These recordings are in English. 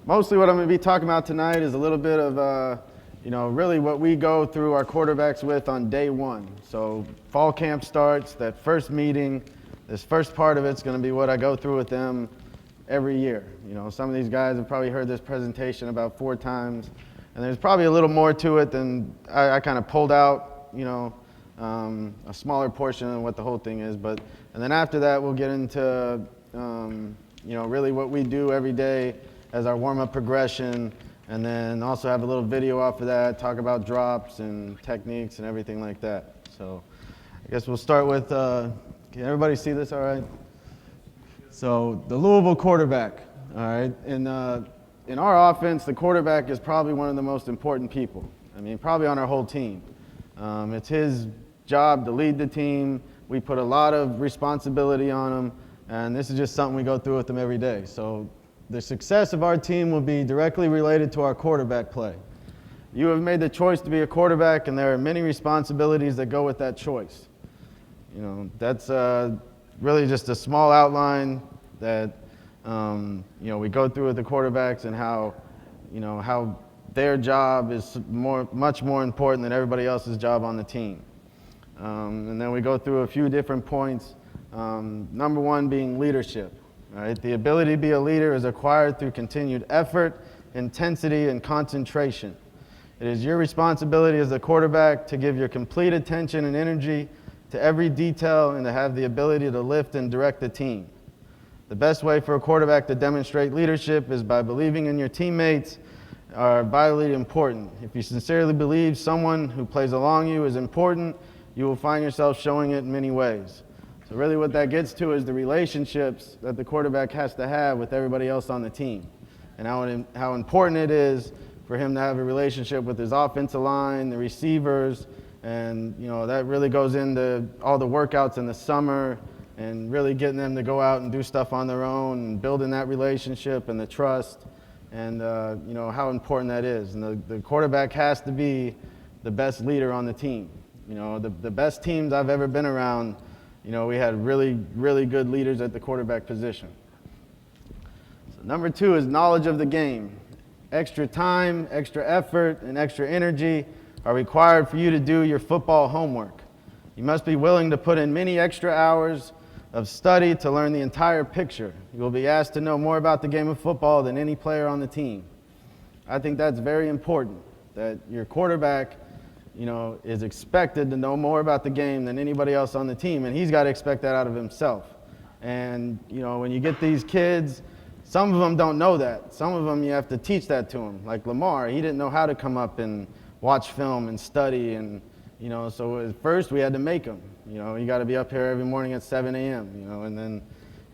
Mostly what I'm going to be talking about tonight is a little bit of, really what we go through our quarterbacks with on day one. So fall camp starts, that first meeting, this first part of it's going to be what I go through with them every year. Some of these guys have probably heard this presentation about 4 times, and there's probably a little more to it than I kind of pulled out, a smaller portion of what the whole thing is. And then after that, we'll get into, really what we do every day as our warm-up progression, and then also have a little video off of that, talk about drops and techniques and everything like that. So I guess we'll start with, can everybody see this all right? So the Louisville quarterback, all right? In our offense, the quarterback is probably one of the most important people. Probably on our whole team. It's his job to lead the team. We put a lot of responsibility on him, and this is just something we go through with him every day. So the success of our team will be directly related to our quarterback play. You have made the choice to be a quarterback, and there are many responsibilities that go with that choice. That's really just a small outline that we go through with the quarterbacks, and how their job is much more important than everybody else's job on the team. And then we go through a few different points. Number one being leadership. Right? The ability to be a leader is acquired through continued effort, intensity, and concentration. It is your responsibility as a quarterback to give your complete attention and energy to every detail and to have the ability to lift and direct the team. The best way for a quarterback to demonstrate leadership is by believing in your teammates are vitally important. If you sincerely believe someone who plays along you is important, you will find yourself showing it in many ways. So really what that gets to is the relationships that the quarterback has to have with everybody else on the team, and how important it is for him to have a relationship with his offensive line, the receivers, and that really goes into all the workouts in the summer and really getting them to go out and do stuff on their own and building that relationship and the trust, and how important that is. And the quarterback has to be the best leader on the team. The best teams I've ever been around, we had really, really good leaders at the quarterback position. So number 2 is knowledge of the game. Extra time, extra effort, and extra energy are required for you to do your football homework. You must be willing to put in many extra hours of study to learn the entire picture. You will be asked to know more about the game of football than any player on the team. I think that's very important, that your quarterback is expected to know more about the game than anybody else on the team, and he's got to expect that out of himself. And when you get these kids, some of them don't know that. Some of them you have to teach that to them. Like Lamar, he didn't know how to come up and watch film and study, and so at first we had to make him. You got to be up here every morning at 7 a.m. And then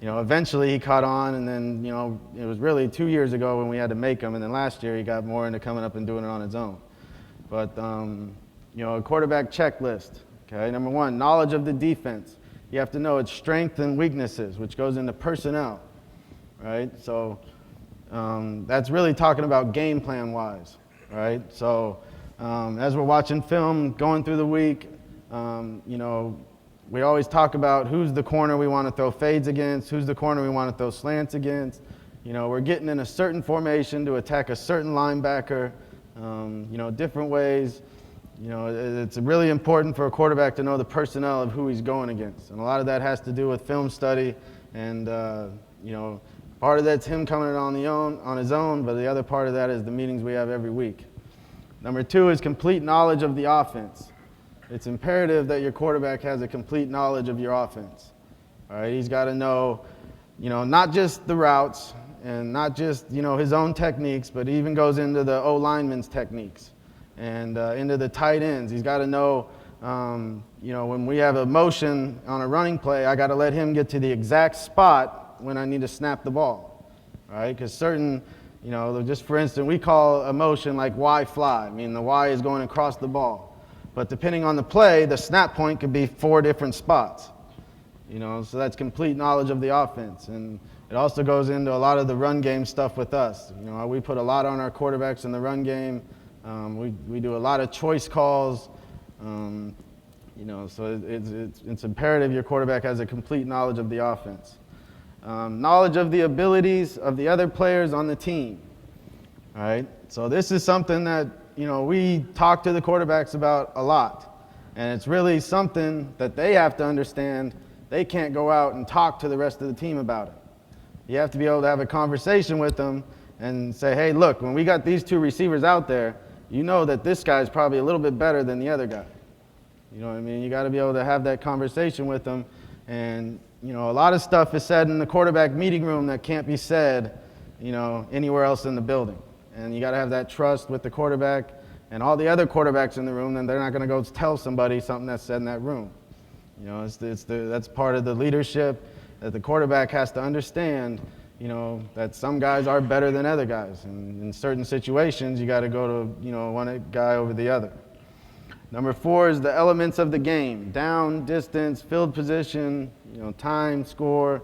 eventually he caught on, and then it was really 2 years ago when we had to make him, and then last year he got more into coming up and doing it on his own. But a quarterback checklist. Okay, number 1, knowledge of the defense. You have to know its strengths and weaknesses, which goes into personnel, right? So that's really talking about game plan wise, right? So as we're watching film, going through the week, we always talk about who's the corner we want to throw fades against, who's the corner we want to throw slants against. We're getting in a certain formation to attack a certain linebacker, different ways. It's really important for a quarterback to know the personnel of who he's going against. And a lot of that has to do with film study, and part of that's him coming on his own, but the other part of that is the meetings we have every week. Number 2 is complete knowledge of the offense. It's imperative that your quarterback has a complete knowledge of your offense. All right, he's got to know, not just the routes and not just, his own techniques, but he even goes into the O-lineman's techniques and into the tight ends. He's got to know, when we have a motion on a running play, I got to let him get to the exact spot when I need to snap the ball, right? Because certain, just for instance, we call a motion like Y fly. The Y is going across the ball. But depending on the play, the snap point could be 4 different spots. So that's complete knowledge of the offense. And it also goes into a lot of the run game stuff with us. We put a lot on our quarterbacks in the run game. We do a lot of choice calls. So it's imperative your quarterback has a complete knowledge of the offense. Knowledge of the abilities of the other players on the team. All right? So this is something that, we talk to the quarterbacks about a lot. And it's really something that they have to understand. They can't go out and talk to the rest of the team about it. You have to be able to have a conversation with them and say, hey, look, when we got these two receivers out there, you know that this guy's probably a little bit better than the other guy. You know what I mean? You got to be able to have that conversation with them. And, a lot of stuff is said in the quarterback meeting room that can't be said, anywhere else in the building. And you got to have that trust with the quarterback and all the other quarterbacks in the room, then they're not going to go tell somebody something that's said in that room. That's part of the leadership that the quarterback has to understand, that some guys are better than other guys. And in certain situations, you got to go to, one guy over the other. Number 4 is the elements of the game: down, distance, field position, time, score.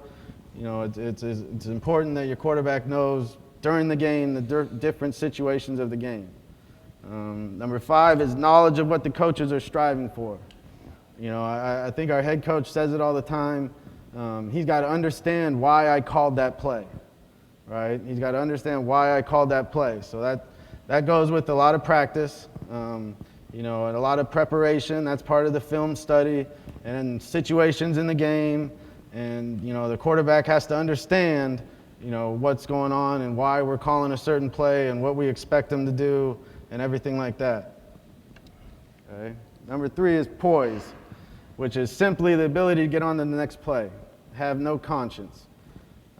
It's important that your quarterback knows during the game the different situations of the game. Number 5 is knowledge of what the coaches are striving for. I think our head coach says it all the time. He's got to understand why I called that play, right? He's got to understand why I called that play. So that goes with a lot of practice, and a lot of preparation. That's part of the film study and situations in the game. And, the quarterback has to understand, what's going on and why we're calling a certain play and what we expect them to do and everything like that. Okay. Number 3 is poise, which is simply the ability to get on to the next play, have no conscience.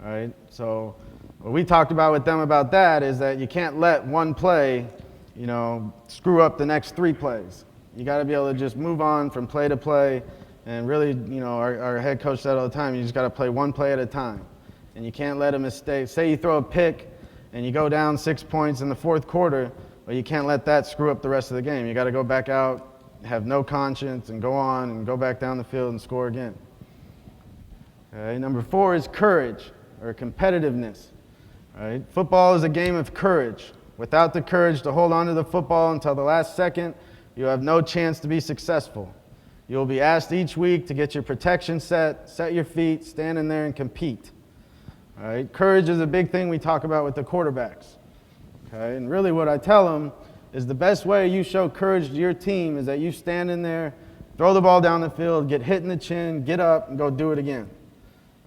All right. So what we talked about with them about that is that you can't let one play, screw up the next 3 plays. You got to be able to just move on from play to play. And really, our head coach said all the time, you just got to play one play at a time. And you can't let a mistake. Say you throw a pick and you go down 6 points in the 4th quarter, but you can't let that screw up the rest of the game. You got to go back out, have no conscience, and go on and go back down the field and score again. Okay. Number 4 is courage or competitiveness. All right. Football is a game of courage. Without the courage to hold on to the football until the last second, you have no chance to be successful. You'll be asked each week to get your protection set your feet, stand in there and compete. All right? Courage is a big thing we talk about with the quarterbacks. Okay? And really what I tell them is the best way you show courage to your team is that you stand in there, throw the ball down the field, get hit in the chin, get up, and go do it again.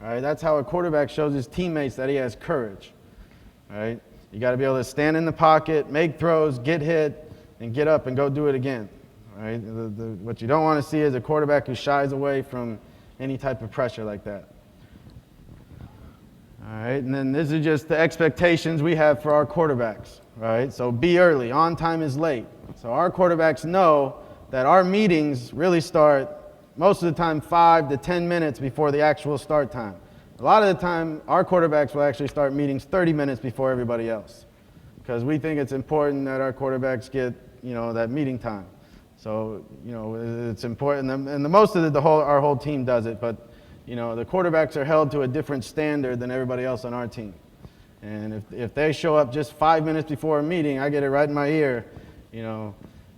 All right? That's how a quarterback shows his teammates that he has courage. All right? You got to be able to stand in the pocket, make throws, get hit, and get up and go do it again. All right? What you don't want to see is a quarterback who shies away from any type of pressure like that. All right, and then this is just the expectations we have for our quarterbacks, right? So be early. On time is late. So our quarterbacks know that our meetings really start most of the time 5 to 10 minutes before the actual start time. A lot of the time, our quarterbacks will actually start meetings 30 minutes before everybody else because we think it's important that our quarterbacks get, that meeting time. So, it's important, and the most of our whole team does it, but the quarterbacks are held to a different standard than everybody else on our team. And if they show up just 5 minutes before a meeting, I get it right in my ear,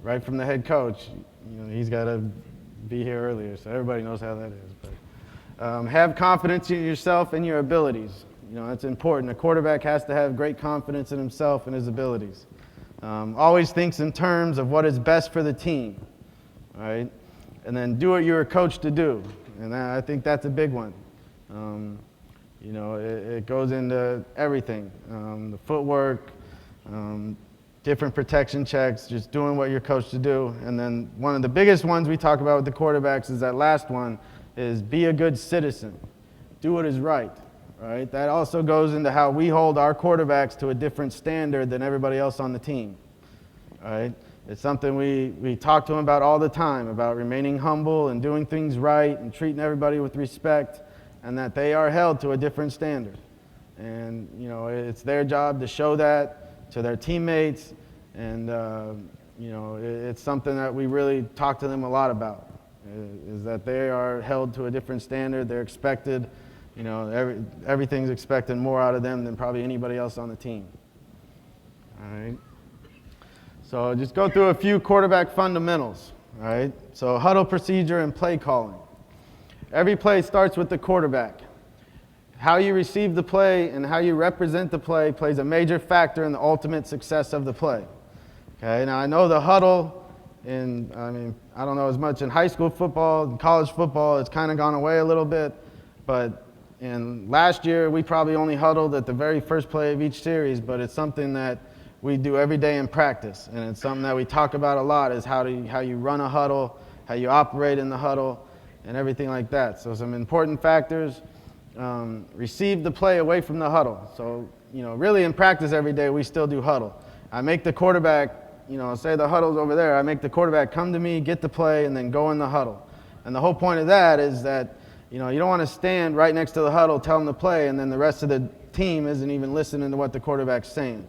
right from the head coach. He's got to be here earlier, so everybody knows how that is. But have confidence in yourself and your abilities. That's important. A quarterback has to have great confidence in himself and his abilities. Always thinks in terms of what is best for the team, right? And then do what you're coached to do. And I think that's a big one. It goes into everything, the footwork, different protection checks, just doing what you're coached to do. And then one of the biggest ones we talk about with the quarterbacks is that last one, is be a good citizen. Do what is right, right? That also goes into how we hold our quarterbacks to a different standard than everybody else on the team, right? It's something we talk to them about all the time, about remaining humble and doing things right and treating everybody with respect, and that they are held to a different standard. And, it's their job to show that to their teammates, and, it's something that we really talk to them a lot about, is that they are held to a different standard. They're expected, everything's expected more out of them than probably anybody else on the team. All right. So just go through a few quarterback fundamentals, all right? So huddle procedure and play calling. Every play starts with the quarterback. how you receive the play and how you represent the play plays a major factor in the ultimate success of the play. Okay, now I know the huddle, I don't know as much in high school football, in college football, it's kind of gone away a little bit, but last year we probably only huddled at the very first play of each series, but it's something that we do every day in practice, and it's something that we talk about a lot is how you run a huddle, how you operate in the huddle, and everything like that. So some important factors, receive the play away from the huddle. So, really in practice every day we still do huddle. I make the quarterback, say the huddle's over there, I make the quarterback come to me, get the play, and then go in the huddle. And the whole point of that is that, you don't want to stand right next to the huddle, tell them to play, and then the rest of the team isn't even listening to what the quarterback's saying.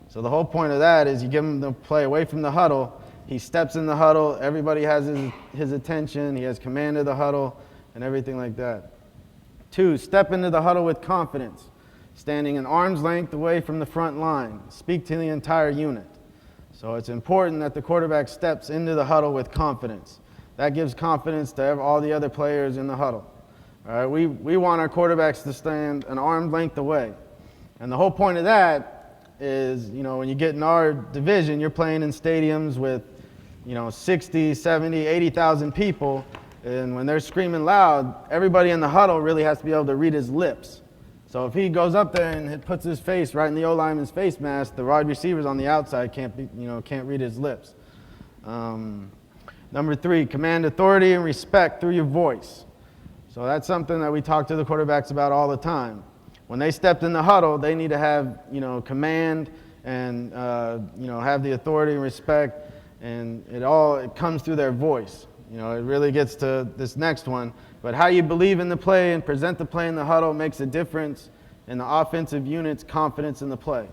So the whole point of that is you give him the play away from the huddle, he steps in the huddle, everybody has his attention, he has command of the huddle, and everything like that. 2, step into the huddle with confidence, standing an arm's length away from the front line. Speak to the entire unit. So it's important that the quarterback steps into the huddle with confidence. That gives confidence to all the other players in the huddle. All right, we want our quarterbacks to stand an arm's length away. And the whole point of that is, when you get in our division, you're playing in stadiums with, 60, 70, 80,000 people. And when they're screaming loud, everybody in the huddle really has to be able to read his lips. So if he goes up there and puts his face right in the O-lineman's face mask, the wide receivers on the outside can't read his lips. Number 3, command authority and respect through your voice. So that's something that we talk to the quarterbacks about all the time. When they stepped in the huddle, they need to have, command and, have the authority and respect, and it comes through their voice. It really gets to this next one. But how you believe in the play and present the play in the huddle makes a difference in the offensive unit's confidence in the play.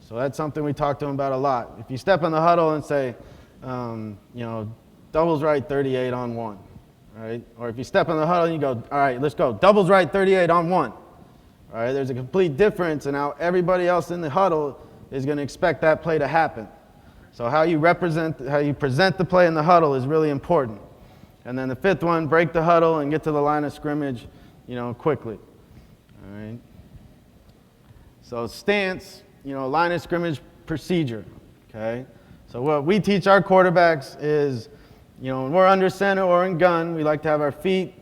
So that's something we talk to them about a lot. If you step in the huddle and say, doubles right 38 on 1, right? Or if you step in the huddle and you go, all right, let's go, doubles right 38 on 1. All right, there's a complete difference in how everybody else in the huddle is going to expect that play to happen. So how you present the play in the huddle is really important. And then the 5th one, break the huddle and get to the line of scrimmage, quickly. All right. So stance, line of scrimmage procedure. Okay. So what we teach our quarterbacks is, when we're under center or in gun, we like to have our feet,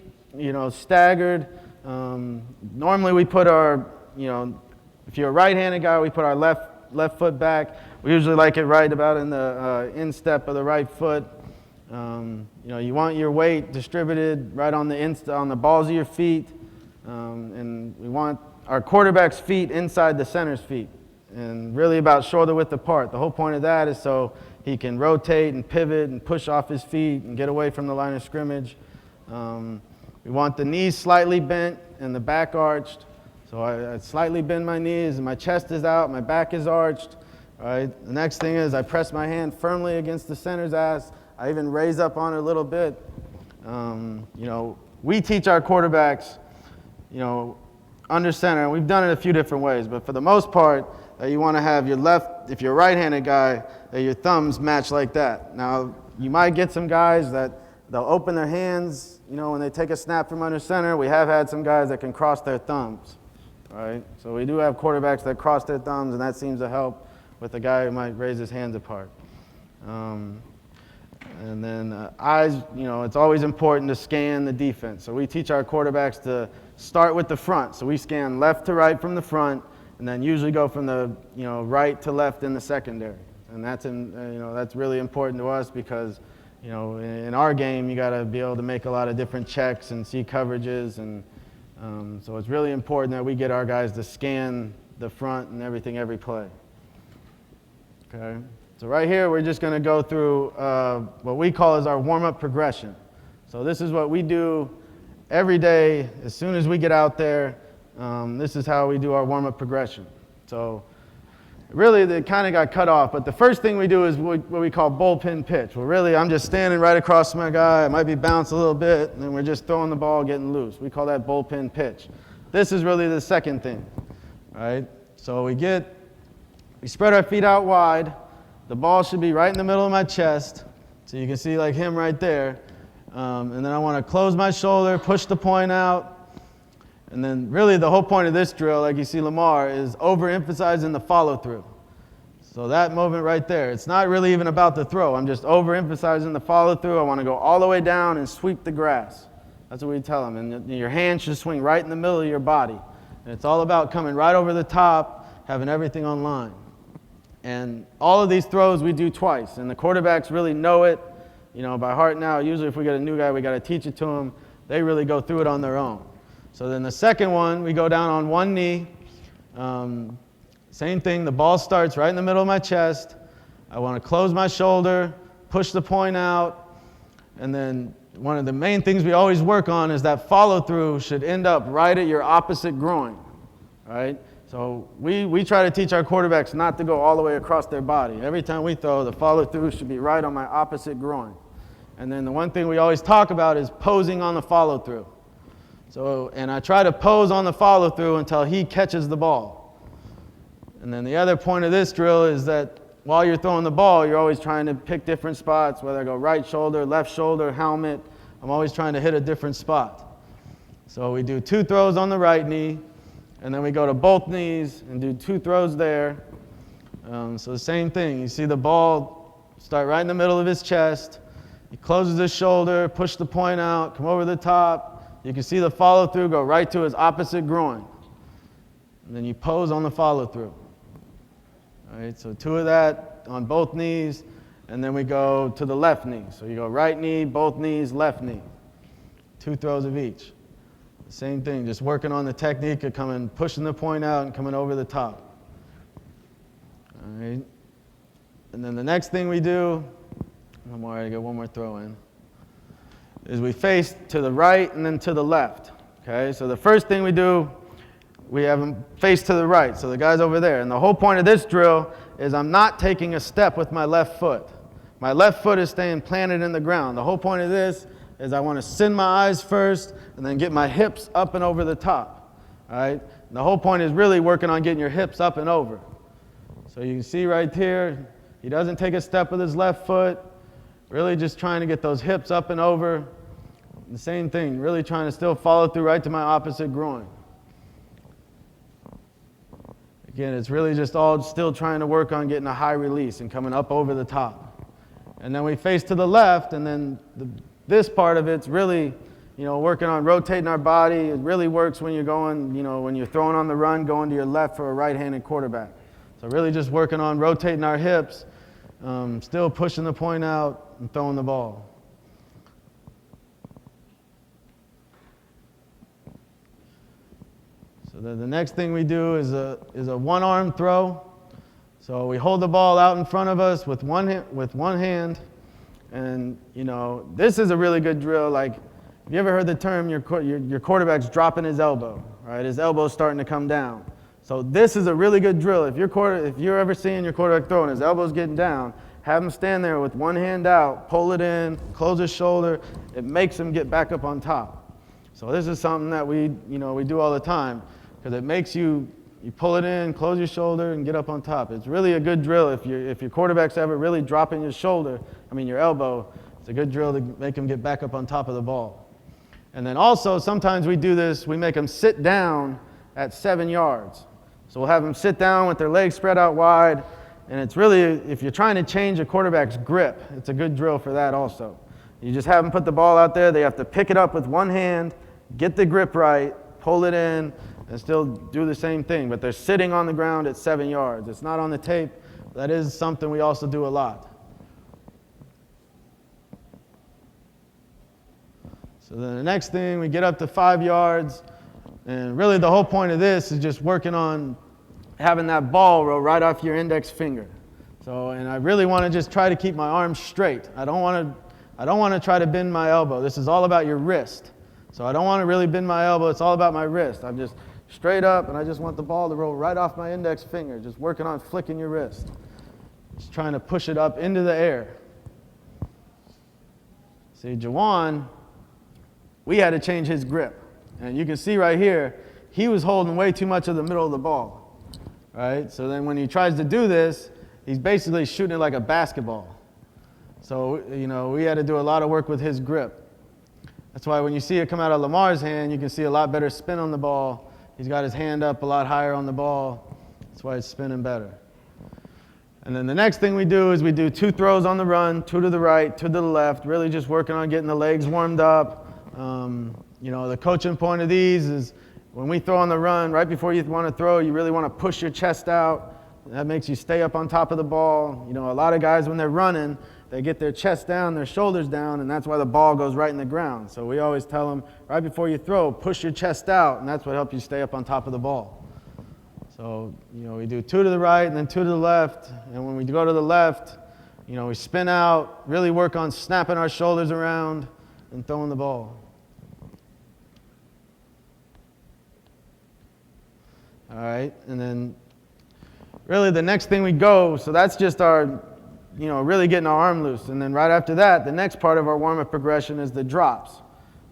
staggered. Normally we put our, if you're a right-handed guy, we put our left foot back. We usually like it right about in the instep of the right foot. You want your weight distributed right on the balls of your feet, and we want our quarterback's feet inside the center's feet, and really about shoulder width apart. The whole point of that is so he can rotate and pivot and push off his feet and get away from the line of scrimmage. We want the knees slightly bent and the back arched. So I slightly bend my knees and my chest is out, my back is arched. All right. The next thing is I press my hand firmly against the center's ass. I even raise up on it a little bit. We teach our quarterbacks, under center, and we've done it a few different ways, but for the most part, you want to have your left, if you're a right-handed guy, your thumbs match like that. Now, you might get some guys that they'll open their hands, when they take a snap from under center. We have had some guys that can cross their thumbs, right? So we do have quarterbacks that cross their thumbs, and that seems to help with a guy who might raise his hands apart. And then eyes, it's always important to scan the defense. So we teach our quarterbacks to start with the front. So we scan left to right from the front, and then usually go from the right to left in the secondary. And that's really important to us because in our game you got to be able to make a lot of different checks and see coverages, and so it's really important that we get our guys to scan the front and everything every play. Okay. So right here, we're just going to go through what we call as our warm-up progression. So this is what we do every day as soon as we get out there. This is how we do our warm-up progression. So really, they kind of got cut off, but the first thing we do is what we call bullpen pitch. Well, really, I'm just standing right across from my guy. I might be bounced a little bit, and then we're just throwing the ball, getting loose. We call that bullpen pitch. This is really the second thing, right? So we spread our feet out wide. The ball should be right in the middle of my chest, so you can see like him right there. And then I want to close my shoulder, push the point out, And then really the whole point of this drill, like you see Lamar, is overemphasizing the follow-through. So that movement right there, it's not really even about the throw. I'm just overemphasizing the follow-through. I want to go all the way down and sweep the grass. That's what we tell them. And your hand should swing right in the middle of your body. And it's all about coming right over the top, having everything on line. And all of these throws we do twice. And the quarterbacks really know it, by heart now. Usually if we get a new guy, we got to teach it to them. They really go through it on their own. So then the second one, we go down on one knee. Same thing, the ball starts right in the middle of my chest. I want to close my shoulder, push the point out, and then one of the main things we always work on is that follow-through should end up right at your opposite groin, right? So we try to teach our quarterbacks not to go all the way across their body. Every time we throw, the follow-through should be right on my opposite groin. And then the one thing we always talk about is posing on the follow-through. And I try to pose on the follow-through until he catches the ball. And then the other point of this drill is that while you're throwing the ball, you're always trying to pick different spots, whether I go right shoulder, left shoulder, helmet. I'm always trying to hit a different spot. So we do 2 throws on the right knee, and then we go to both knees and do 2 throws there. So the same thing. You see the ball start right in the middle of his chest. He closes his shoulder, push the point out, come over the top. You can see the follow-through go right to his opposite groin. And then you pose on the follow-through. All right, so 2 of that on both knees, and then we go to the left knee. So you go right knee, both knees, left knee. 2 throws of each. Same thing, just working on the technique of coming, pushing the point out and coming over the top. All right. And then the next thing we do, I got one more throw in, is we face to the right and then to the left. Okay, so the first thing we do, we have them face to the right, so the guy's over there. And the whole point of this drill is I'm not taking a step with my left foot. My left foot is staying planted in the ground. The whole point of this is I want to send my eyes first and then get my hips up and over the top. All right? And the whole point is really working on getting your hips up and over. So you can see right here, he doesn't take a step with his left foot. Really just trying to get those hips up and over. The same thing, really trying to still follow through right to my opposite groin. Again, it's really just all still trying to work on getting a high release and coming up over the top. And then we face to the left, and then this part of it's really, working on rotating our body. It really works when you're going, when you're throwing on the run, going to your left for a right-handed quarterback. So really just working on rotating our hips, still pushing the point out and throwing the ball. So the next thing we do is a one-arm throw. So we hold the ball out in front of us with one hand, and this is a really good drill. Like, have you ever heard the term your quarterback's dropping his elbow? Right, his elbow's starting to come down. So this is a really good drill. If you're ever seeing your quarterback throwing, his elbow's getting down, have him stand there with one hand out, pull it in, close his shoulder. It makes him get back up on top. So this is something that we do all the time, because it makes you pull it in, close your shoulder, and get up on top. It's really a good drill. If your quarterback's ever really dropping your elbow, it's a good drill to make him get back up on top of the ball. And then also, sometimes we do this, we make them sit down at 7 yards. So we'll have them sit down with their legs spread out wide, and it's really, if you're trying to change a quarterback's grip, it's a good drill for that also. You just have them put the ball out there, they have to pick it up with one hand, get the grip right, pull it in, and still do the same thing, but they're sitting on the ground at 7 yards. It's not on the tape. That is something we also do a lot. So then the next thing, we get up to 5 yards, and really the whole point of this is just working on having that ball roll right off your index finger. So, and I really want to just try to keep my arms straight. I don't want to try to bend my elbow. This is all about your wrist. So I don't want to really bend my elbow. It's all about my wrist. I'm just straight up, and I just want the ball to roll right off my index finger, just working on flicking your wrist. Just trying to push it up into the air. See, Jawan, we had to change his grip. And you can see right here, he was holding way too much of the middle of the ball. Right? So then when he tries to do this, he's basically shooting it like a basketball. So, we had to do a lot of work with his grip. That's why when you see it come out of Lamar's hand, you can see a lot better spin on the ball. He's got his hand up a lot higher on the ball. That's why it's spinning better. And then the next thing we do is we do 2 throws on the run, 2 to the right, 2 to the left, really just working on getting the legs warmed up. The coaching point of these is when we throw on the run, right before you want to throw, you really want to push your chest out. That makes you stay up on top of the ball. A lot of guys, when they're running, they get their chest down, their shoulders down, and that's why the ball goes right in the ground. So we always tell them, right before you throw, push your chest out, and that's what helps you stay up on top of the ball. So, we do 2 to the right and then 2 to the left. And when we go to the left, we spin out, really work on snapping our shoulders around and throwing the ball. All right, and then really the next thing we go, so that's just our, really getting our arm loose. And then right after that, the next part of our warm-up progression is the drops,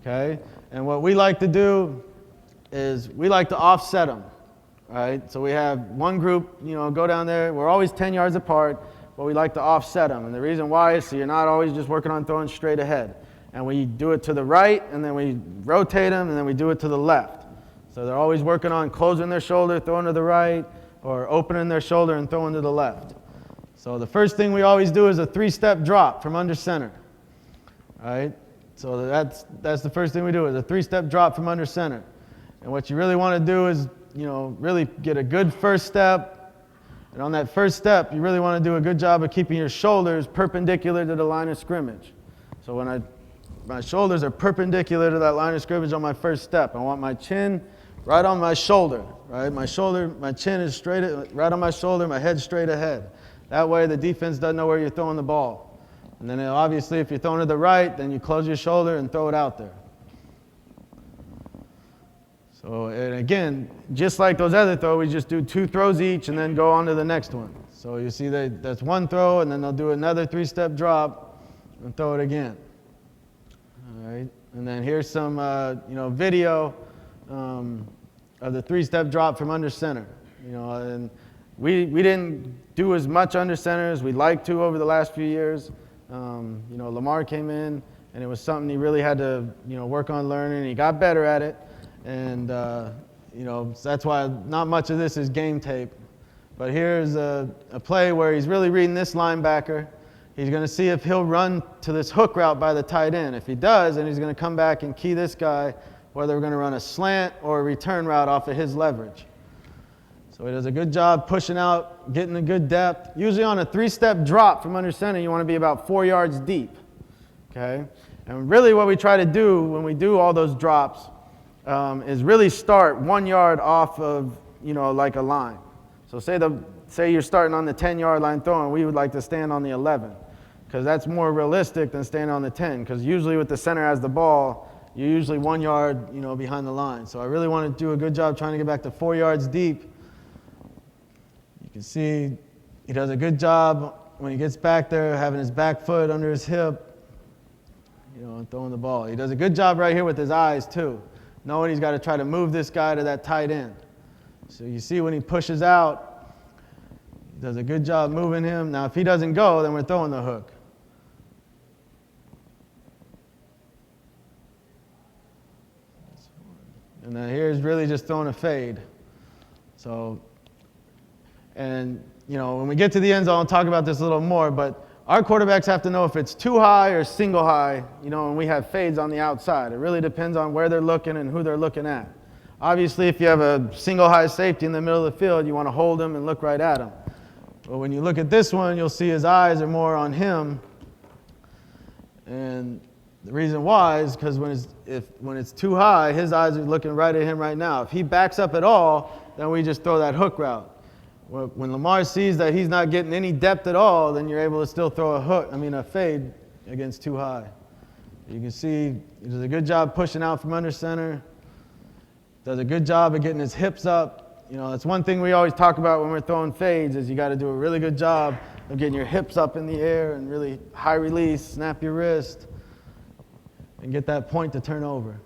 okay? And what we like to do is we like to offset them, right? So we have one group, go down there. We're always 10 yards apart, but we like to offset them. And the reason why is so you're not always just working on throwing straight ahead. And we do it to the right, and then we rotate them, and then we do it to the left. So they're always working on closing their shoulder, throwing to the right, or opening their shoulder and throwing to the left. So the first thing we always do is a 3-step drop from under center. All right? So that's the first thing we do is a 3-step drop from under center. And what you really want to do is, really get a good first step. And on that first step, you really want to do a good job of keeping your shoulders perpendicular to the line of scrimmage. So when my shoulders are perpendicular to that line of scrimmage on my first step, I want my chin right on my shoulder, right? My chin is straight, right on my shoulder, my head straight ahead. That way the defense doesn't know where you're throwing the ball. And then obviously if you're throwing to the right, then you close your shoulder and throw it out there. So, and again, just like those other throws, we just do 2 throws each and then go on to the next one. So you see that's 1 throw, and then they'll do another 3-step drop and throw it again. All right, and then here's some, video of the 3-step drop from under center. And we didn't do as much under center as we'd like to over the last few years. Lamar came in, and it was something he really had to, work on learning. He got better at it, and so that's why not much of this is game tape. But here's a play where he's really reading this linebacker. He's going to see if he'll run to this hook route by the tight end. If he does, then he's going to come back and key this guy, whether we're going to run a slant or a return route off of his leverage. So he does a good job pushing out, getting a good depth. Usually on a 3-step drop from under center, you want to be about 4 yards deep, okay? And really what we try to do when we do all those drops is really start 1 yard off of, like a line. So say you're starting on the 10-yard line throwing, we would like to stand on the 11, because that's more realistic than standing on the 10, because usually with the center has the ball, you're usually 1 yard, behind the line. So I really want to do a good job trying to get back to 4 yards deep. You can see he does a good job when he gets back there, having his back foot under his hip, and throwing the ball. He does a good job right here with his eyes too, knowing he's got to try to move this guy to that tight end. So you see when he pushes out, he does a good job moving him. Now if he doesn't go, then we're throwing the hook. And then here's really just throwing a fade. So, and when we get to the end zone, I'll talk about this a little more, but our quarterbacks have to know if it's too high or single high, and we have fades on the outside. It really depends on where they're looking and who they're looking at. Obviously, if you have a single high safety in the middle of the field, you want to hold him and look right at him. But when you look at this one, you'll see his eyes are more on him. And the reason why is because when it's too high, his eyes are looking right at him right now. If he backs up at all, then we just throw that hook route. When Lamar sees that he's not getting any depth at all, then you're able to still throw a fade against too high. You can see he does a good job pushing out from under center. Does a good job of getting his hips up. That's one thing we always talk about when we're throwing fades is you got to do a really good job of getting your hips up in the air and really high release, snap your wrist, and get that point to turn over.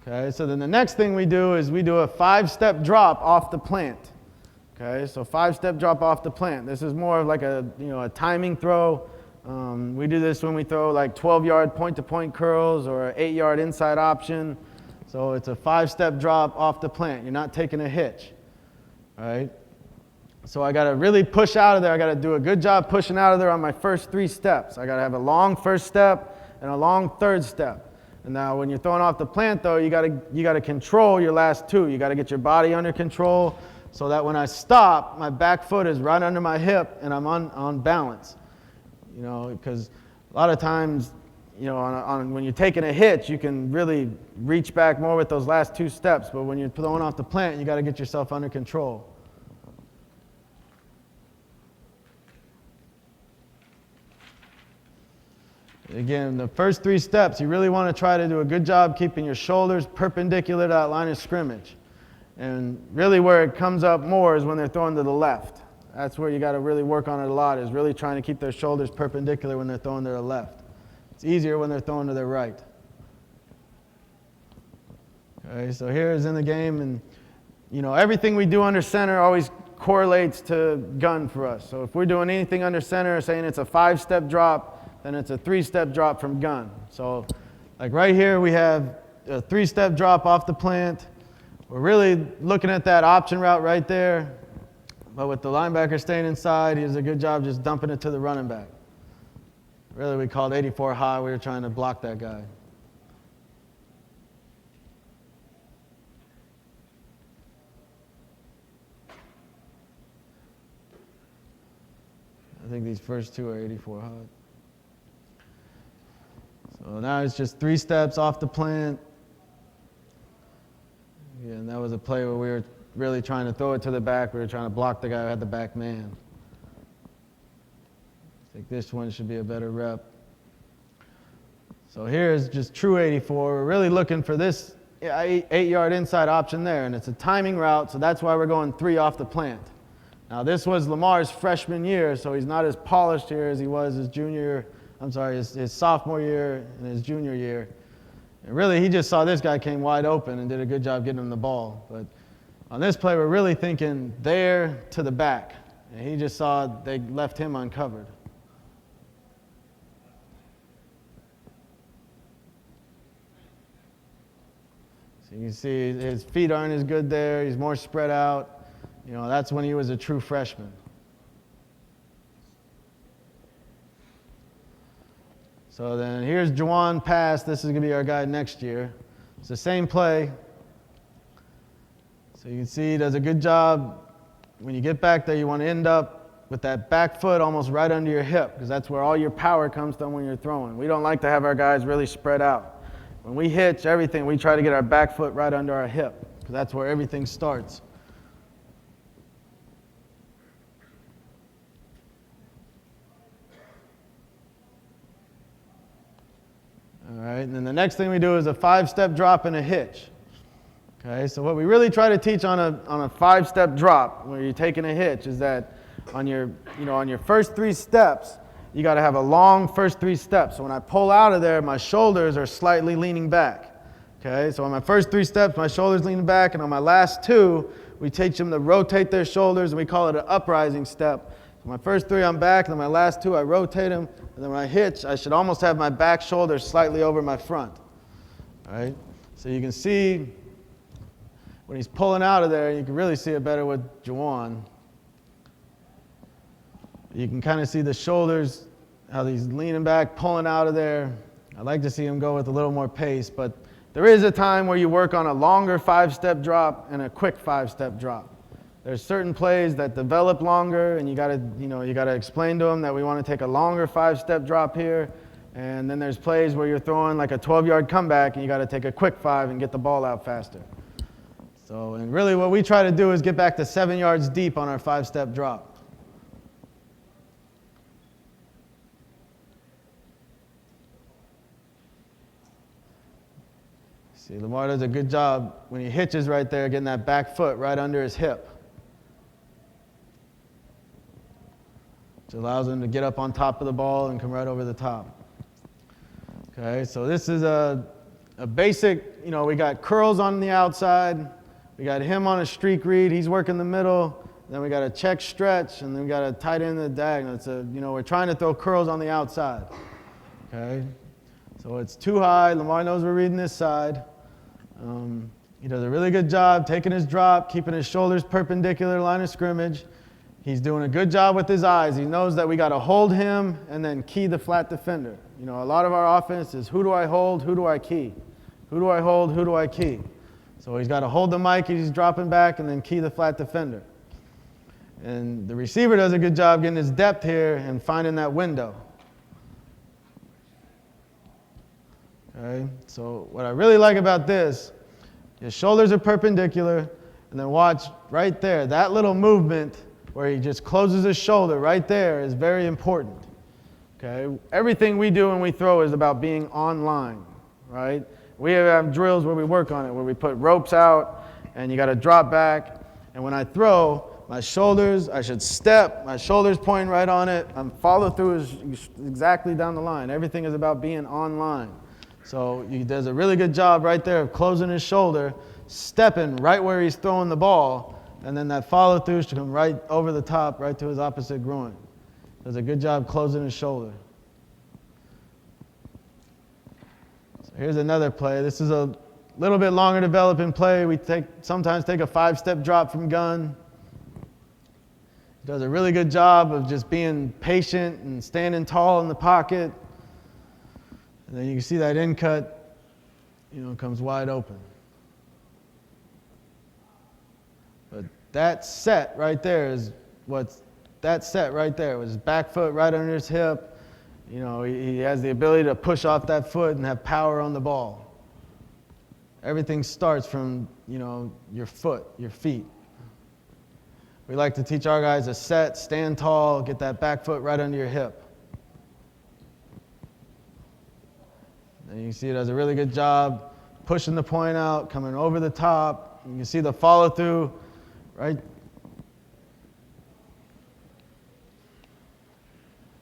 Okay, so then the next thing we do is we do a 5-step drop off the plant. Okay, so 5-step drop off the plant. This is more of like a timing throw. We do this when we throw like 12-yard point-to-point curls or an 8-yard inside option. So it's a 5-step drop off the plant. You're not taking a hitch, right? So I got to really push out of there. I got to do a good job pushing out of there on my first 3 steps. I got to have a long first step and a long third step. And now when you're throwing off the plant, though, you got to control your last 2. You got to get your body under control so that when I stop, my back foot is right under my hip and I'm on balance. You know, because a lot of times, you know, when you're taking a hitch, you can really reach back more with those last 2 steps. But when you're throwing off the plant, you got to get yourself under control. Again, the first 3 steps, you really want to try to do a good job keeping your shoulders perpendicular to that line of scrimmage. And really where it comes up more is when they're throwing to the left. That's where you got to really work on it a lot, is really trying to keep their shoulders perpendicular when they're throwing to the left. It's easier when they're throwing to their right. Okay, so here's in the game, and you know, everything we do under center always correlates to gun for us. So if we're doing anything under center, saying it's a 5-step drop, then it's a 3-step drop from gun. So like right here, we have a 3-step drop off the plant. We're really looking at that option route right there. But with the linebacker staying inside, he does a good job just dumping it to the running back. Really, we called 84 high. We were trying to block that guy. I think these first 2 are 84 high. So now it's just 3 steps off the plant. Yeah, and that was a play where we were really trying to throw it to the back. We were trying to block the guy who had the back man. I think this one should be a better rep. So here's just true 84. We're really looking for this 8-yard inside option there, and it's a timing route, so that's why we're going 3 off the plant. Now this was Lamar's freshman year, so he's not as polished here as he was his sophomore year and his junior year. And really, he just saw this guy came wide open and did a good job getting him the ball. But on this play, we're really thinking there to the back. And he just saw they left him uncovered. So you can see his feet aren't as good there. He's more spread out. You know, that's when he was a true freshman. So then here's Juwan pass. This is going to be our guy next year. It's the same play. So you can see he does a good job. When you get back there, you want to end up with that back foot almost right under your hip, because that's where all your power comes from when you're throwing. We don't like to have our guys really spread out. When we hitch everything, we try to get our back foot right under our hip, because that's where everything starts. All right, and then the next thing we do is a 5-step drop and a hitch. Okay, so what we really try to teach on a 5-step drop, where you're taking a hitch, is that on your first 3 steps, you got to have a long first 3 steps. So when I pull out of there, my shoulders are slightly leaning back. Okay, so on my first 3 steps, my shoulders leaning back, and on my last 2, we teach them to rotate their shoulders, and we call it an uprising step. So my first 3, I'm back, and then my last 2, I rotate them, and then when I hitch, I should almost have my back shoulder slightly over my front. All right, so you can see when he's pulling out of there, you can really see it better with Juwan. You can kind of see the shoulders, how he's leaning back, pulling out of there. I'd like to see him go with a little more pace, but there is a time where you work on a longer 5-step drop and a quick 5-step drop. There's certain plays that develop longer, and you got to explain to them that we want to take a longer 5-step drop here. And then there's plays where you're throwing like a 12-yard comeback, and you got to take a quick 5 and get the ball out faster. So, and really what we try to do is get back to 7 yards deep on our 5-step drop. See, Lamar does a good job when he hitches right there, getting that back foot right under his hip, which allows him to get up on top of the ball and come right over the top. Okay, so this is a basic, we got curls on the outside. We got him on a streak read. He's working the middle. then we got a check stretch, and then we got a tight end of the diagonal. It's we're trying to throw curls on the outside. Okay? So it's too high. Lamar knows we're reading this side. He does a really good job taking his drop, keeping his shoulders perpendicular line of scrimmage. He's doing a good job with his eyes. He knows that we got to hold him and then key the flat defender. A lot of our offense is who do I hold, who do I key? Who do I hold, who do I key? So he's got to hold the mic, he's dropping back, and then key the flat defender. And the receiver does a good job getting his depth here and finding that window. Okay, so what I really like about this, his shoulders are perpendicular, and then watch right there, that little movement where he just closes his shoulder right there is very important. Okay, everything we do when we throw is about being on line, right? We have drills where we work on it, where we put ropes out, and you got to drop back. And when I throw, my shoulders, I should step, my shoulders pointing right on it. Follow through is exactly down the line. Everything is about being on line. So he does a really good job right there of closing his shoulder, stepping right where he's throwing the ball, and then that follow through should come right over the top, right to his opposite groin. Does a good job closing his shoulder. So here's another play. This is a little bit longer developing play. We sometimes take a 5-step drop from gun. He does a really good job of just being patient and standing tall in the pocket. And then you can see that in cut, comes wide open. But that set right there is that set right there was his back foot right under his hip. He has the ability to push off that foot and have power on the ball. Everything starts from, your foot, your feet. We like to teach our guys a set, stand tall, get that back foot right under your hip. And you can see it does a really good job pushing the point out, coming over the top. You can see the follow through, right?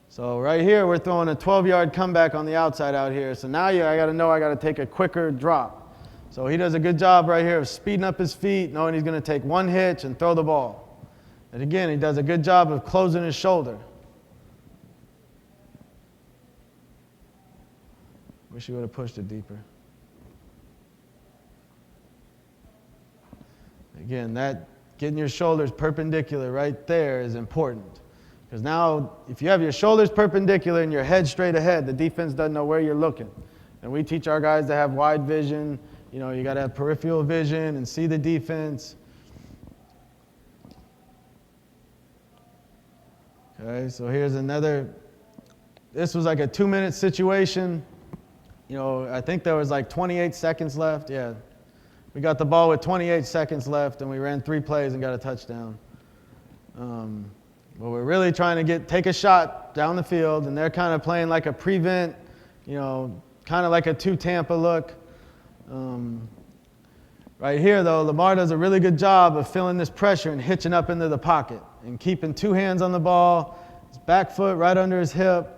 So right here, we're throwing a 12-yard comeback on the outside out here. So now I got to know I got to take a quicker drop. So he does a good job right here of speeding up his feet, knowing he's going to take one hitch and throw the ball. And again, he does a good job of closing his shoulder. Wish he would have pushed it deeper. Again, that getting your shoulders perpendicular right there is important. Because now, if you have your shoulders perpendicular and your head straight ahead, the defense doesn't know where you're looking. And we teach our guys to have wide vision. You got to have peripheral vision and see the defense. Okay, so here's another. This was like a 2-minute situation. I think there was like 28 seconds left. Yeah. We got the ball with 28 seconds left, and we ran 3 plays and got a touchdown. But we're really trying to take a shot down the field, and they're kind of playing like a prevent, kind of like a 2 Tampa look. Right here, though, Lamar does a really good job of feeling this pressure and hitching up into the pocket and keeping 2 hands on the ball, his back foot right under his hip.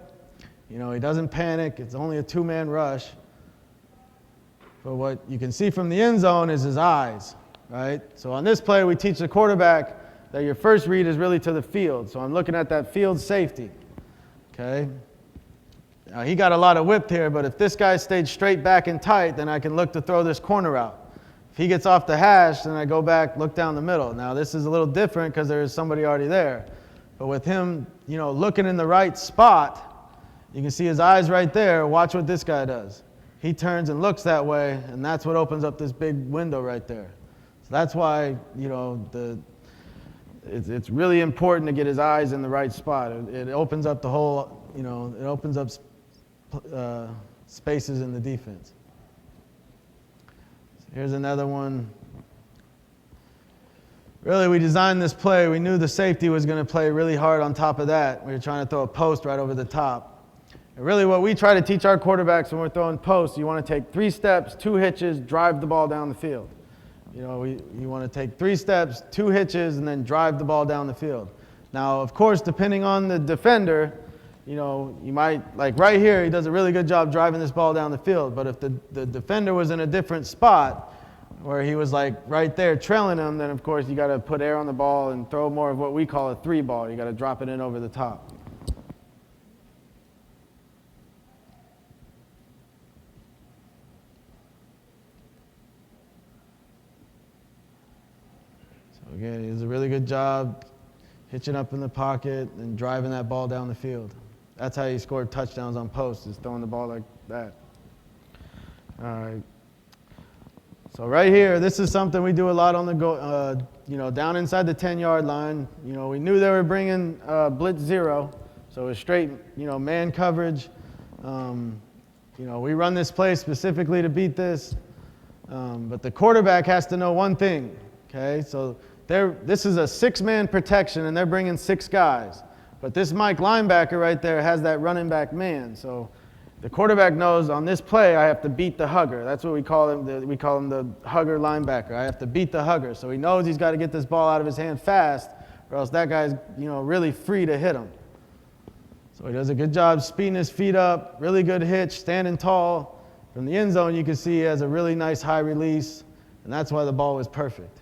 He doesn't panic. It's only a 2-man rush. But what you can see from the end zone is his eyes, right? So on this play, we teach the quarterback that your first read is really to the field. So I'm looking at that field safety, okay? Now, he got a lot of whip here, but if this guy stayed straight back and tight, then I can look to throw this corner out. If he gets off the hash, then I go back, look down the middle. Now, this is a little different because there is somebody already there. But with him, looking in the right spot, you can see his eyes right there. Watch what this guy does. He turns and looks that way, and that's what opens up this big window right there. So that's why, it's really important to get his eyes in the right spot. It opens up the whole, it opens up spaces in the defense. So here's another one. Really, we designed this play. We knew the safety was going to play really hard on top of that. We were trying to throw a post right over the top. And really what we try to teach our quarterbacks when we're throwing posts, you want to take 3 steps, 2 hitches, drive the ball down the field. You want to take 3 steps, 2 hitches, and then drive the ball down the field. Now, of course, depending on the defender, you might, like right here, he does a really good job driving this ball down the field. But if the defender was in a different spot, where he was like right there trailing him, then of course you got to put air on the ball and throw more of what we call a 3 ball. You got to drop it in over the top. So again, he does a really good job hitching up in the pocket and driving that ball down the field. That's how he scored touchdowns on posts, is throwing the ball like that. All right. So right here, this is something we do a lot on the go, down inside the 10-yard line. We knew they were bringing blitz 0, so it was straight, man coverage. We run this play specifically to beat this, but the quarterback has to know one thing. Okay, so this is a 6-man protection, and they're bringing 6 guys. But this Mike linebacker right there has that running back man. So the quarterback knows on this play I have to beat the hugger. That's what we call him. We call him the hugger linebacker. I have to beat the hugger. So he knows he's got to get this ball out of his hand fast, or else that guy's really free to hit him. So he does a good job speeding his feet up, really good hitch, standing tall. From the end zone, you can see he has a really nice high release, and that's why the ball was perfect.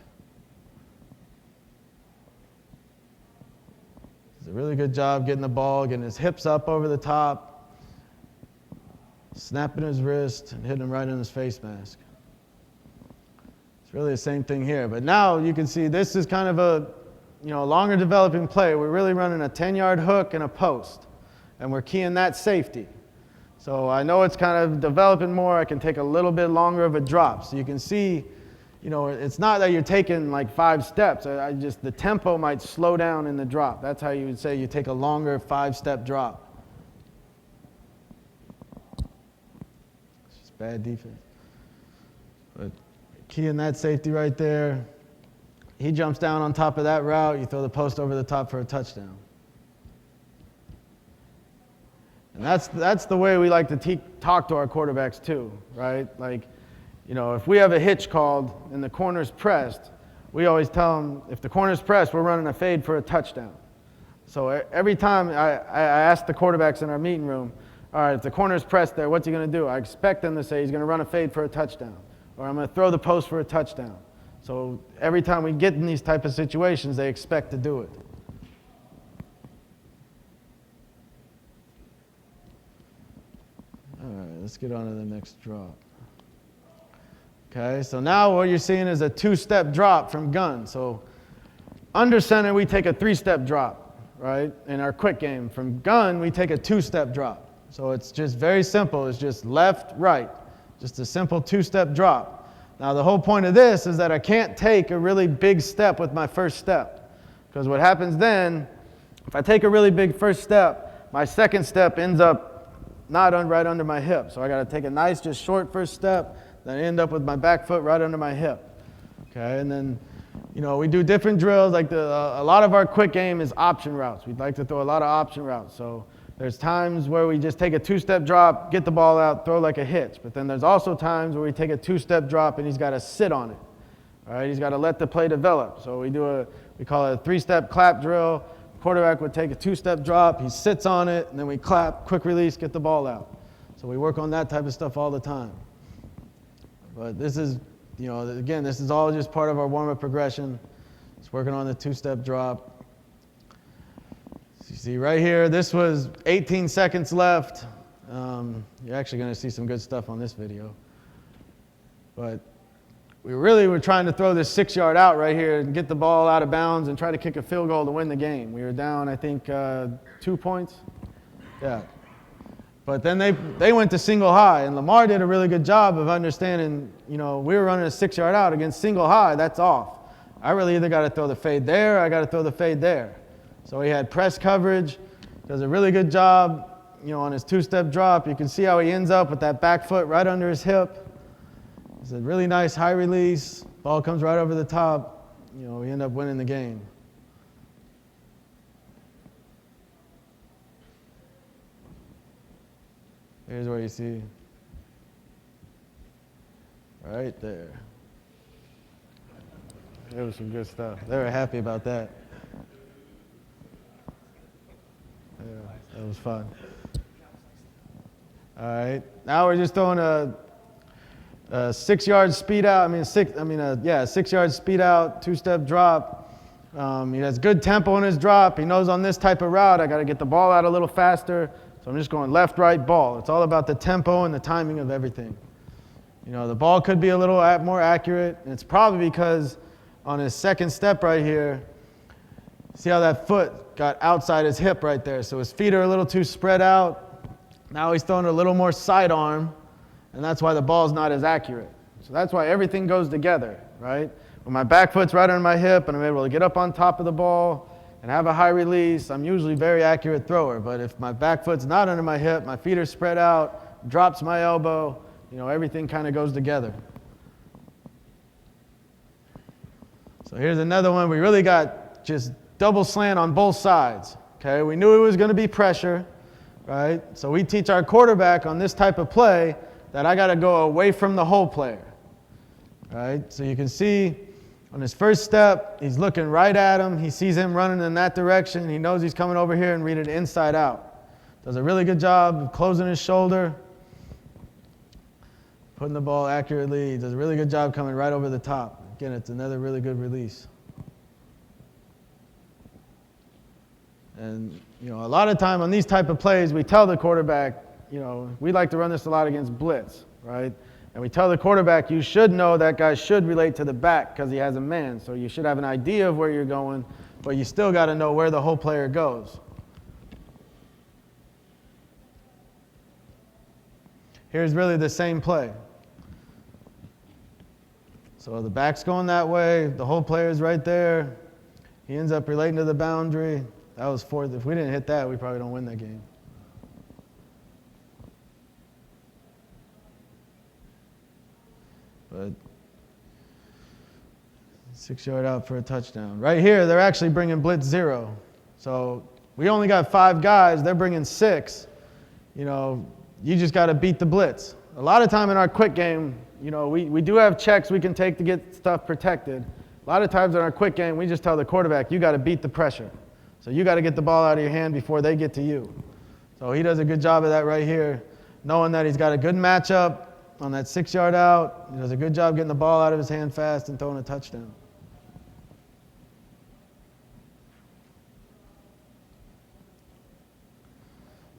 Does a really good job getting the ball, getting his hips up over the top, snapping his wrist, and hitting him right in his face mask. It's really the same thing here. But now you can see this is kind of a longer developing play. We're really running a 10-yard hook and a post, and we're keying that safety. So I know it's kind of developing more. I can take a little bit longer of a drop. So you can see, it's not that you're taking like 5 steps. The tempo might slow down in the drop. That's how you would say you take a longer 5-step drop. It's just bad defense. But keying that safety right there. He jumps down on top of that route. You throw the post over the top for a touchdown. And that's the way we like to talk to our quarterbacks too, right? Like, if we have a hitch called and the corner's pressed, we always tell them, if the corner's pressed, we're running a fade for a touchdown. So every time I ask the quarterbacks in our meeting room, all right, if the corner's pressed there, what's he going to do? I expect them to say he's going to run a fade for a touchdown, or I'm going to throw the post for a touchdown. So every time we get in these type of situations, they expect to do it. All right, let's get on to the next drop. Okay, so now what you're seeing is a 2-step drop from gun. So under center, we take a 3-step drop, right? In our quick game. From gun, we take a 2-step drop. So it's just very simple. It's just left, right. Just a simple 2-step drop. Now the whole point of this is that I can't take a really big step with my first step. Because what happens then, if I take a really big first step, my second step ends up not right under my hip. So I got to take a nice, just short first step, then I end up with my back foot right under my hip. Okay, and then, we do different drills. Like a lot of our quick game is option routes. We'd like to throw a lot of option routes. So there's times where we just take a 2-step drop, get the ball out, throw like a hitch. But then there's also times where we take a 2-step drop and he's got to sit on it. All right, he's got to let the play develop. So we call it a 3-step clap drill. Quarterback would take a 2-step drop, he sits on it, and then we clap, quick release, get the ball out. So we work on that type of stuff all the time. But this is, again, this is all just part of our warm-up progression. It's working on the 2-step drop. So you see right here, this was 18 seconds left. You're actually going to see some good stuff on this video. But we really were trying to throw this 6-yard out right here and get the ball out of bounds and try to kick a field goal to win the game. We were down, I think, 2 points. Yeah. But then they went to single high, and Lamar did a really good job of understanding, we were running a 6-yard out against single high, that's off. I really either got to throw the fade there or I got to throw the fade there. So he had press coverage, does a really good job, on his 2-step drop. You can see how he ends up with that back foot right under his hip. It's a really nice high release. Ball comes right over the top. We end up winning the game. Here's where you see, right there. It was some good stuff. They were happy about that. Yeah, that was fun. All right, now we're just throwing 6 yards speed out. 6 yards speed out, two-step drop. He has good tempo in his drop. He knows on this type of route, I got to get the ball out a little faster. So I'm just going left, right, ball. It's all about the tempo and the timing of everything. The ball could be a little more accurate, and it's probably because on his second step right here, see how that foot got outside his hip right there. So his feet are a little too spread out. Now he's throwing a little more sidearm, and that's why the ball's not as accurate. So that's why everything goes together, right? When my back foot's right under my hip and I'm able to get up on top of the ball and have a high release, I'm usually a very accurate thrower. But if my back foot's not under my hip, my feet are spread out, drops my elbow, everything kind of goes together. So here's another one. We really got just double slant on both sides. Okay, we knew it was going to be pressure, right? So we teach our quarterback on this type of play that I got to go away from the hole player, right? So you can see on his first step, he's looking right at him. He sees him running in that direction. He knows he's coming over here and read it inside out. Does a really good job of closing his shoulder, putting the ball accurately. He does a really good job coming right over the top. Again, it's another really good release. And, a lot of time on these type of plays, we tell the quarterback, we like to run this a lot against blitz, right? And we tell the quarterback, you should know that guy should relate to the back because he has a man. So you should have an idea of where you're going, but you still got to know where the whole player goes. Here's really the same play. So the back's going that way, the whole player's right there. He ends up relating to the boundary. That was fourth. If we didn't hit that, we probably don't win that game. But 6 yard out for a touchdown. Right here, they're actually bringing blitz 0. So we only got 5 guys. They're bringing 6. You just got to beat the blitz. A lot of time in our quick game, we do have checks we can take to get stuff protected. A lot of times in our quick game, we just tell the quarterback, you got to beat the pressure. So you got to get the ball out of your hand before they get to you. So he does a good job of that right here, knowing that he's got a good matchup on that 6 yard out. He does a good job getting the ball out of his hand fast and throwing a touchdown.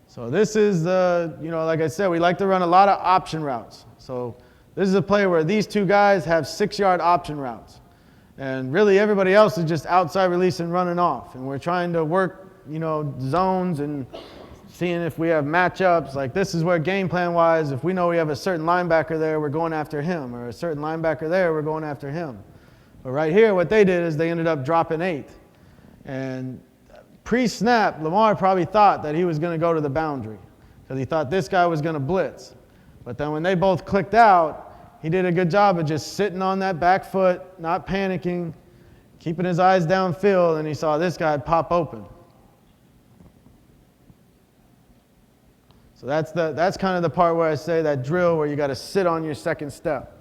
So this is like I said, we like to run a lot of option routes. So this is a play where these 2 guys have 6 yard option routes. And really everybody else is just outside release and running off. And we're trying to work, zones and seeing if we have matchups. Like this is where game plan wise, if we know we have a certain linebacker there, we're going after him. Or a certain linebacker there, we're going after him. But right here, what they did is they ended up dropping 8. And pre-snap, Lamar probably thought that he was going to go to the boundary because he thought this guy was going to blitz. But then when they both clicked out, he did a good job of just sitting on that back foot, not panicking, keeping his eyes downfield, and he saw this guy pop open. So that's kind of the part where I say that drill where you got to sit on your second step.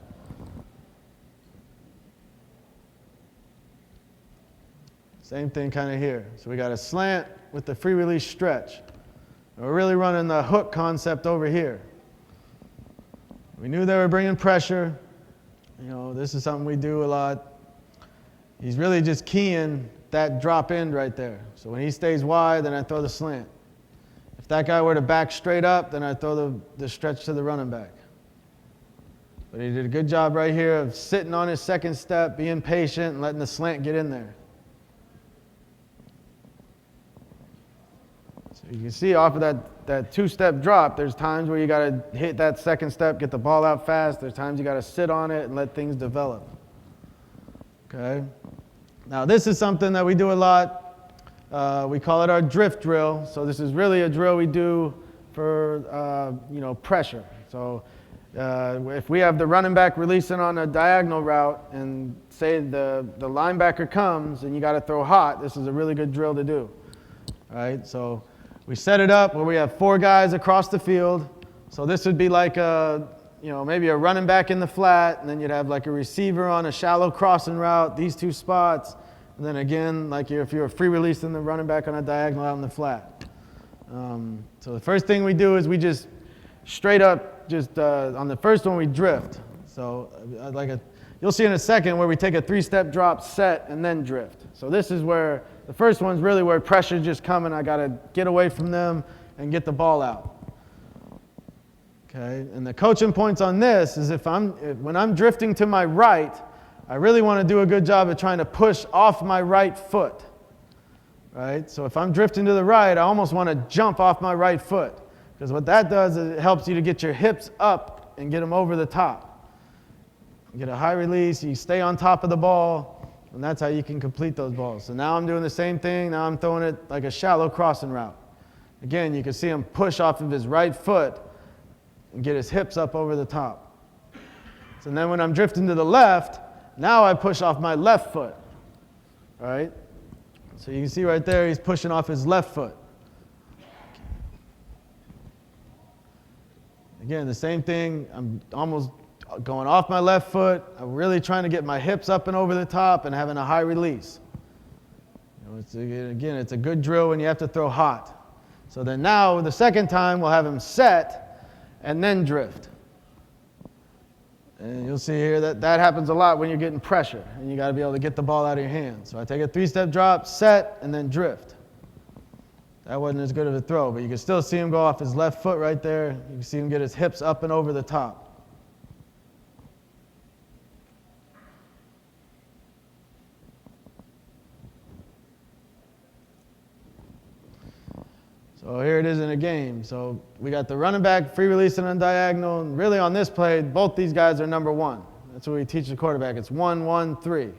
Same thing kind of here. So we got a slant with the free release stretch. And we're really running the hook concept over here. We knew they were bringing pressure. This is something we do a lot. He's really just keying that drop end right there. So when he stays wide, then I throw the slant. If that guy were to back straight up, then I throw the stretch to the running back. But he did a good job right here of sitting on his second step, being patient, and letting the slant get in there. So you can see off of that 2-step drop, there's times where you got to hit that second step, get the ball out fast. There's times you got to sit on it and let things develop. Okay? Now this is something that we do a lot. We call it our drift drill. So this is really a drill we do for pressure. So if we have the running back releasing on a diagonal route and say the linebacker comes and you got to throw hot, this is a really good drill to do. All right? So we set it up where we have 4 guys across the field. So this would be like maybe a running back in the flat, and then you'd have like a receiver on a shallow crossing route, these 2 spots. And then again, like if you're free releasing the running back on a diagonal out in the flat. So the first thing we do is we just straight up, on the first one we drift. So you'll see in a second where we take a 3-step drop, set, and then drift. So this is where the first one's really where pressure's just coming. I got to get away from them and get the ball out. Okay, and the coaching points on this is when I'm drifting to my right, I really want to do a good job of trying to push off my right foot. Right? So if I'm drifting to the right, I almost want to jump off my right foot, because what that does is it helps you to get your hips up and get them over the top. You get a high release, you stay on top of the ball, and that's how you can complete those balls. So now I'm doing the same thing. Now I'm throwing it like a shallow crossing route. Again, you can see him push off of his right foot and get his hips up over the top. So then when I'm drifting to the left, now I push off my left foot. All right? So you can see right there, he's pushing off his left foot. Again, the same thing. I'm almost going off my left foot. I'm really trying to get my hips up and over the top and having a high release. Again, it's a good drill when you have to throw hot. So then now, the second time, we'll have him set and then drift. And you'll see here that happens a lot when you're getting pressure, and you got to be able to get the ball out of your hands. So I take a 3-step drop, set, and then drift. That wasn't as good of a throw, but you can still see him go off his left foot right there. You can see him get his hips up and over the top. So here it is in a game. So we got the running back free releasing on diagonal. And really on this play, both these guys are number 1. That's what we teach the quarterback. It's 1, 1, 3.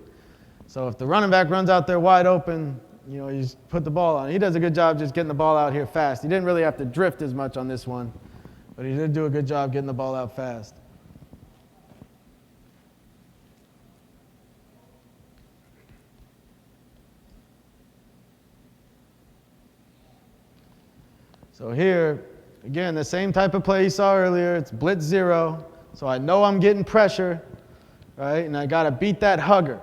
So if the running back runs out there wide open, you just put the ball on. He does a good job just getting the ball out here fast. He didn't really have to drift as much on this one, but he did do a good job getting the ball out fast. So here, again, the same type of play you saw earlier. It's blitz 0. So I know I'm getting pressure, right? And I got to beat that hugger,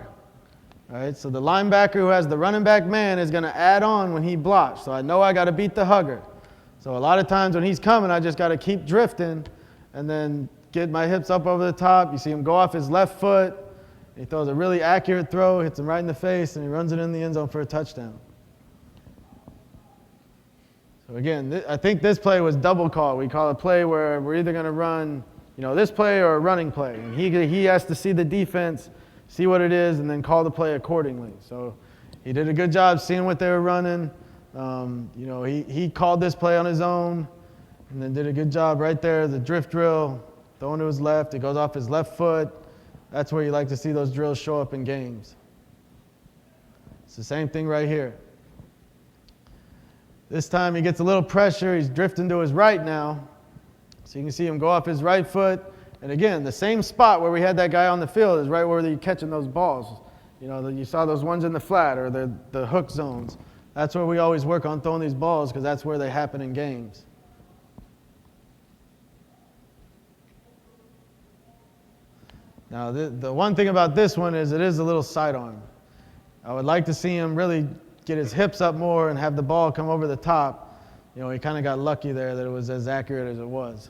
right? So the linebacker who has the running back man is going to add on when he blocks. So I know I got to beat the hugger. So a lot of times when he's coming, I just got to keep drifting and then get my hips up over the top. You see him go off his left foot. He throws a really accurate throw, hits him right in the face, and he runs it in the end zone for a touchdown. So again, I think this play was double call. We call a play where we're either going to run, this play or a running play. And he has to see the defense, see what it is, and then call the play accordingly. So he did a good job seeing what they were running. He called this play on his own, and then did a good job right there. The drift drill, throwing to his left. It goes off his left foot. That's where you like to see those drills show up in games. It's the same thing right here. This time he gets a little pressure. He's drifting to his right now. So you can see him go off his right foot. And again, the same spot where we had that guy on the field is right where you're catching those balls. You saw those ones in the flat or the hook zones. That's where we always work on throwing these balls, because that's where they happen in games. Now, the one thing about this one is it is a little sidearm. I would like to see him really get his hips up more and have the ball come over the top. He kind of got lucky there that it was as accurate as it was.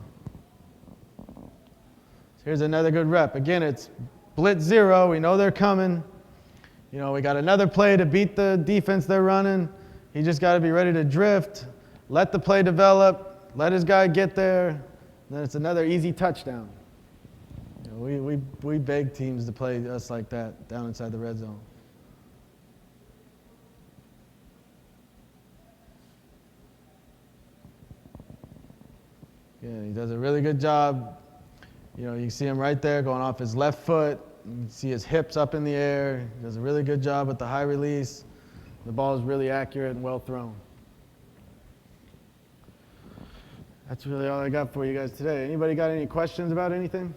So here's another good rep. Again, it's blitz 0. We know they're coming. We got another play to beat the defense they're running. He just got to be ready to drift, let the play develop, let his guy get there, and then it's another easy touchdown. We beg teams to play us like that down inside the red zone. Yeah, he does a really good job. You can see him right there going off his left foot. You can see his hips up in the air. He does a really good job with the high release. The ball is really accurate and well thrown. That's really all I got for you guys today. Anybody got any questions about anything?